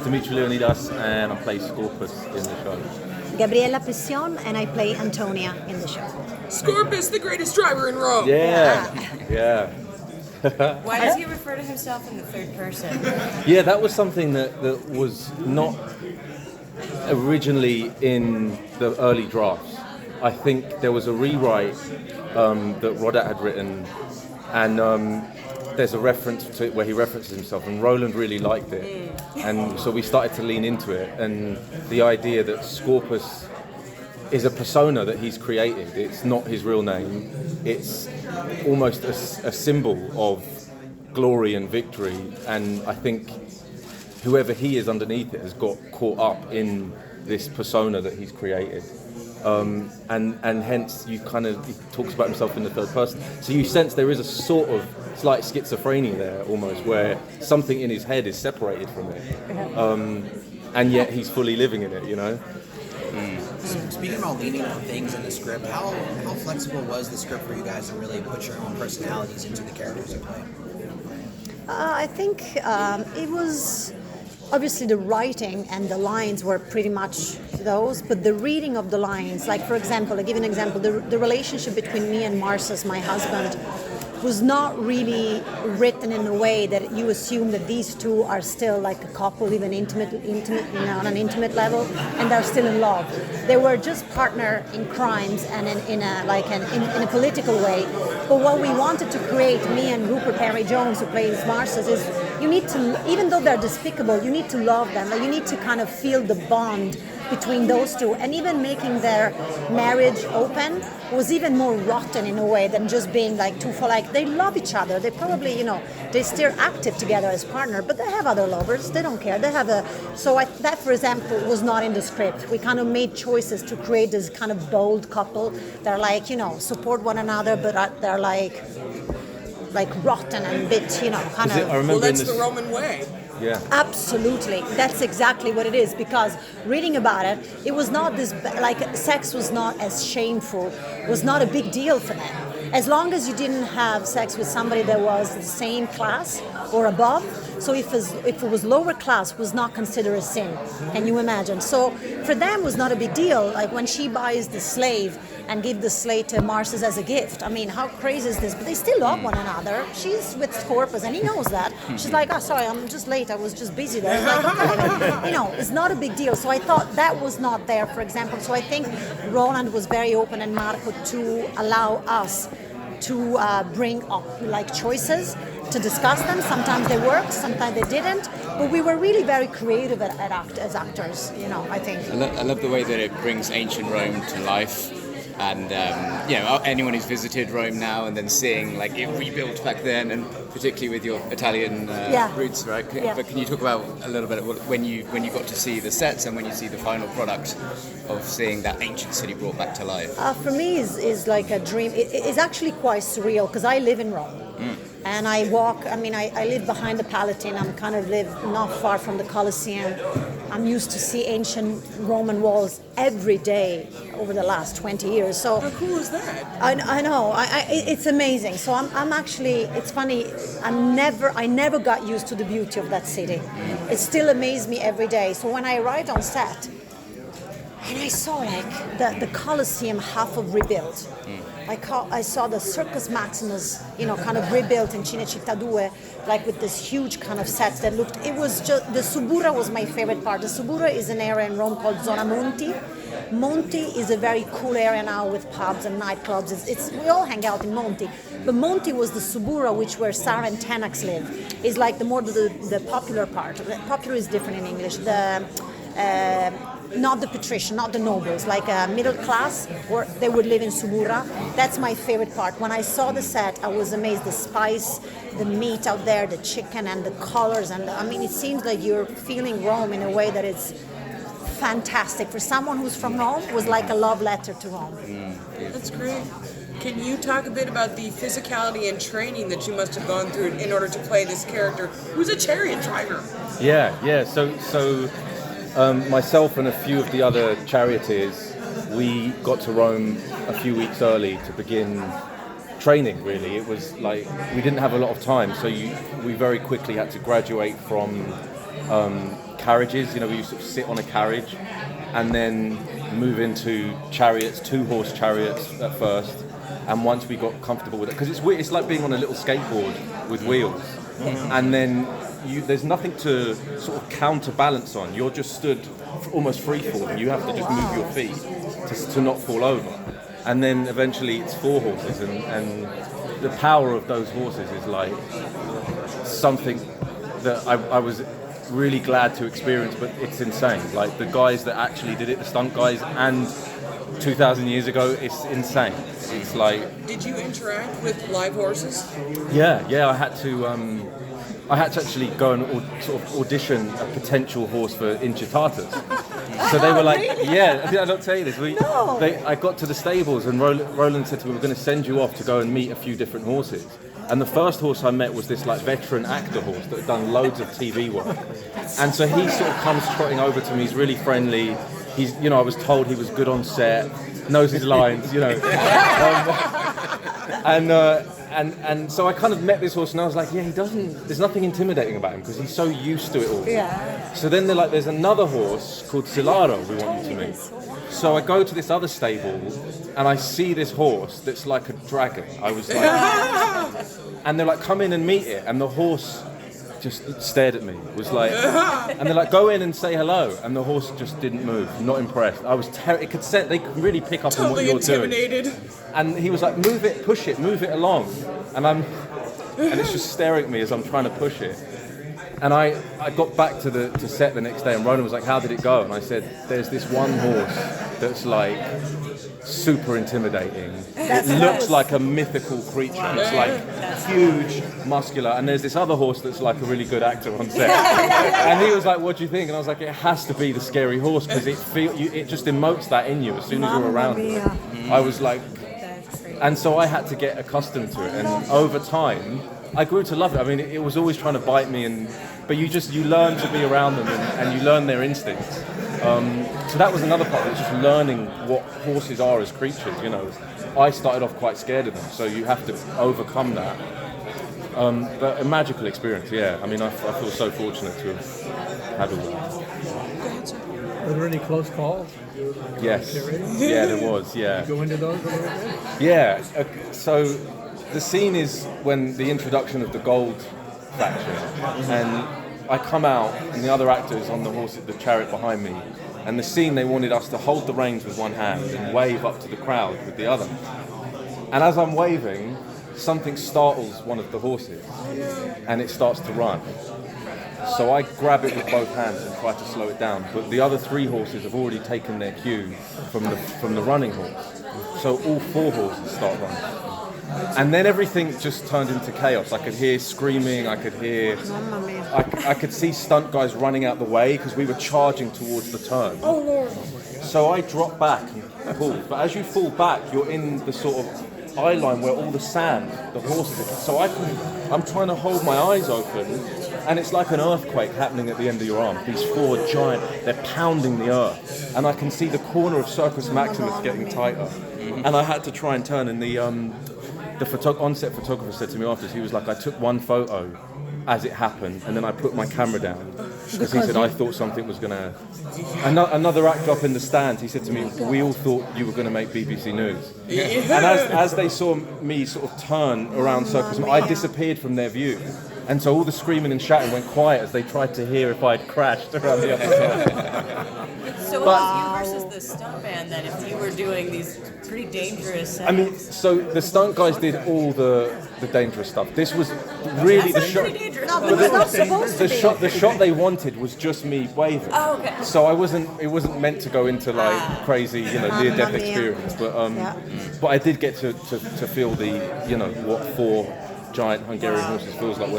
Dimitri Leonidas, and I play Scorpus in the show. Gabriella Pession, and I play Antonia in the show. Scorpus, the greatest driver in Rome. Yeah. Why does he refer to himself in the third person? Yeah, that was something that was not originally in the early drafts. I think there was a rewrite that Rodat had written, and there's a reference to it where he references himself, and Roland really liked it. And so we started to lean into it, and the idea that Scorpus is a persona that he's created. It's not his real name. It's almost a symbol of glory and victory, and I think whoever he is underneath it has got caught up in this persona that he's created. And hence he talks about himself in the third person. So you sense there is a sort of slight schizophrenia there almost, where something in his head is separated from it. And yet he's fully living in it, you know? Speaking about leaning on things in the script, how flexible was the script for you guys to really put your own personalities into the characters you play? I think it was... Obviously, the writing and the lines were pretty much those, but the reading of the lines, like for example, I'll give you an example, the relationship between me and Marcus, my husband, was not really written in a way that you assume that these two are still like a couple, even intimate, on an intimate level, and they're still in love. They were just partner in crimes and in a political way. But what we wanted to create, me and Rupert Henry Jones, who plays Marcus, is you need to, even though they're despicable, you need to love them. Like you need to kind of feel the bond between those two, and even making their marriage open was even more rotten in a way than just being like two for like they love each other. They probably, they still active together as partner, but they have other lovers. They don't care. They have that, for example, was not in the script. We kind of made choices to create this kind of bold couple. They're like, support one another, but they're like rotten and a bit, kind of. Well, that's the Roman way. Yeah. Absolutely. That's exactly what it is, because reading about it, it was not this, sex was not as shameful, was not a big deal for them. As long as you didn't have sex with somebody that was the same class or above, so if it was lower class, was not considered a sin. Can you imagine? So for them, it was not a big deal. Like when she buys the slave and give the slave to Marcus as a gift. I mean, how crazy is this? But they still love one another. She's with Scorpus, and he knows that. She's like, oh, sorry, I'm just late. I was just busy there. It's like, okay, it's not a big deal. So I thought that was not there, for example. So I think Roland was very open, and Marco, to allow us to bring up choices, to discuss them. Sometimes they worked, sometimes they didn't, but we were really very creative as actors, I think. I love the way that it brings ancient Rome to life. And anyone who's visited Rome now and then seeing it rebuilt back then, and particularly with your Italian roots, right? But can you talk about a little bit when you got to see the sets and when you see the final product of seeing that ancient city brought back to life? For me, is like a dream. It's actually quite surreal, because I live in Rome. And I walk, I live behind the Palatine. I'm kind of live not far from the Colosseum. I'm used to see ancient Roman walls every day over the last 20 years. So how cool is that? I know, it's amazing. So I'm actually, it's funny, I never got used to the beauty of that city. It still amazes me every day. So when I arrived on set, and I saw the Colosseum half of rebuilt. I saw the Circus Maximus, kind of rebuilt in Cinecittà 2, with this huge kind of sets that looked, it was just, the Subura was my favorite part. The Subura is an area in Rome called Zona Monti. Monti is a very cool area now with pubs and nightclubs. We all hang out in Monti. But Monti was the Subura, which where Sarah and Tenax live. Is like the popular part. The popular is different in English. Not the patrician, not the nobles, middle class, or they would live in Subura. That's my favorite part. When I saw the set, I was amazed. The spice, the meat out there, the chicken, and the colors. And it seems like you're feeling Rome in a way that it's fantastic. For someone who's from Rome, it was like a love letter to Rome. That's great. Can you talk a bit about the physicality and training that you must have gone through in order to play this character, who's a chariot driver? Yeah. So myself and a few of the other charioteers, we got to Rome a few weeks early to begin training, really. It was we didn't have a lot of time, so we very quickly had to graduate from carriages. You know, we used to sit on a carriage, and then move into chariots, 2-horse chariots at first. And once we got comfortable with it, because it's weird, it's like being on a little skateboard with wheels, and then there's nothing to sort of counterbalance on. You're just stood almost free falling. You have to just move your feet to not fall over. And then eventually it's 4 horses, and the power of those horses is like something that I was really glad to experience, but it's insane. Like the guys that actually did it, the stunt guys, and 2,000 years ago, it's insane. It's like... Did you interact with live horses? Yeah, I had to actually go and sort of audition a potential horse for Incitatus. So they were like, yeah, did I not tell you this? No. I got to the stables and Roland said to me, we're going to send you off to go and meet a few different horses. And the first horse I met was this like veteran actor horse that had done loads of TV work. And so he sort of comes trotting over to me, he's really friendly. He's, you know, I was told he was good on set, knows his lines, you know. And so I kind of met this horse and I was like, yeah, there's nothing intimidating about him because he's so used to it all. Yeah. So then they're like, there's another horse called Silaro we want you to meet. So I go to this other stable and I see this horse that's like a dragon. I was like, and they're like, come in and meet it. And the horse just stared at me. It was like, and they're like, go in and say hello. And the horse just didn't move. Not impressed. I was they could really pick up on what you're intimidated. doing. And he was like, move it, push it, move it along. And it's just staring at me as I'm trying to push it. And I got back to set the next day and Ronan was like, how did it go? And I said, there's this one horse that's like super intimidating. It looks like a mythical creature. It's like huge, muscular. And there's this other horse that's like a really good actor on set. And he was like, what do you think? And I was like, it has to be the scary horse because it just emotes that in you as soon as you're around it. I was like, and so I had to get accustomed to it. And over time, I grew to love it. I mean, it was always trying to bite me, but you learn to be around them and you learn their instincts. So that was another part. It's just learning what horses are as creatures. You know, I started off quite scared of them, so you have to overcome that. But a magical experience, yeah. I mean, I feel so fortunate to have had all that. Were there any close calls? Yes. Yeah, there was. Yeah. Go into those a little bit? Yeah. So the scene is when the introduction of the gold faction, and I come out and the other actors on the horse, the chariot behind me, and the scene they wanted us to hold the reins with one hand and wave up to the crowd with the other. And as I'm waving, something startles one of the horses, and it starts to run. So I grab it with both hands and try to slow it down, but the other 3 horses have already taken their cue from the running horse. So all 4 horses start running. And then everything just turned into chaos. I could hear screaming, I could see stunt guys running out the way because we were charging towards the turn. Oh Lord. So I dropped back and pulled. But as you fall back, you're in the sort of eye line where all the sand, the horses are. So I'm trying to hold my eyes open, and it's like an earthquake happening at the end of your arm. These 4 giant, they're pounding the earth. And I can see the corner of Circus Maximus getting tighter. And I had to try and turn, and the on-set photographer said to me afterwards, he was like, I took one photo as it happened, and then I put my camera down. Because he said, I thought something was going to... Another actor up in the stands, he said to me, we all thought you were going to make BBC News. And as they saw me sort of turn around Circus, I disappeared from their view. And so all the screaming and shouting went quiet as they tried to hear if I'd crashed around the other side. So it was you versus the stunt band then, if you were doing these pretty dangerous... I mean, so the stunt guys did all the dangerous stuff. This was really the shot. No, but it's not supposed to be. The shot they wanted was just me waving. Oh, okay. So it wasn't meant to go into like crazy, near-death experience. But but I did get to feel the, what 4 giant Hungarian horses feels like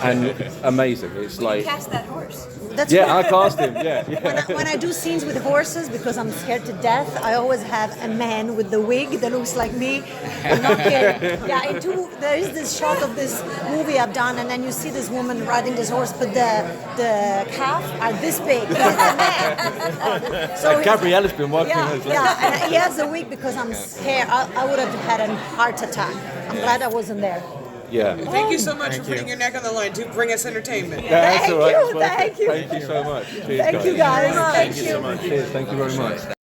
and amazing. It's like... You cast that horse. That's I cast him. Yeah. When I do scenes with horses, because I'm scared to death, I always have a man with the wig that looks like me. I'm not kidding. Yeah, there is this shot of this movie I've done, and then you see this woman riding this horse, but the calf are this big. He's a man. So Gabriella's been working as well. Yeah, and he has a wig because I'm scared. I would have had a heart attack. I'm glad I wasn't there. Yeah. Thank you so much for putting your neck on the line to bring us entertainment. Yeah, that's all right. Thank you. Thank you so much. Cheers, Thank you, guys. Thank you so much. Cheers. Thank you very much.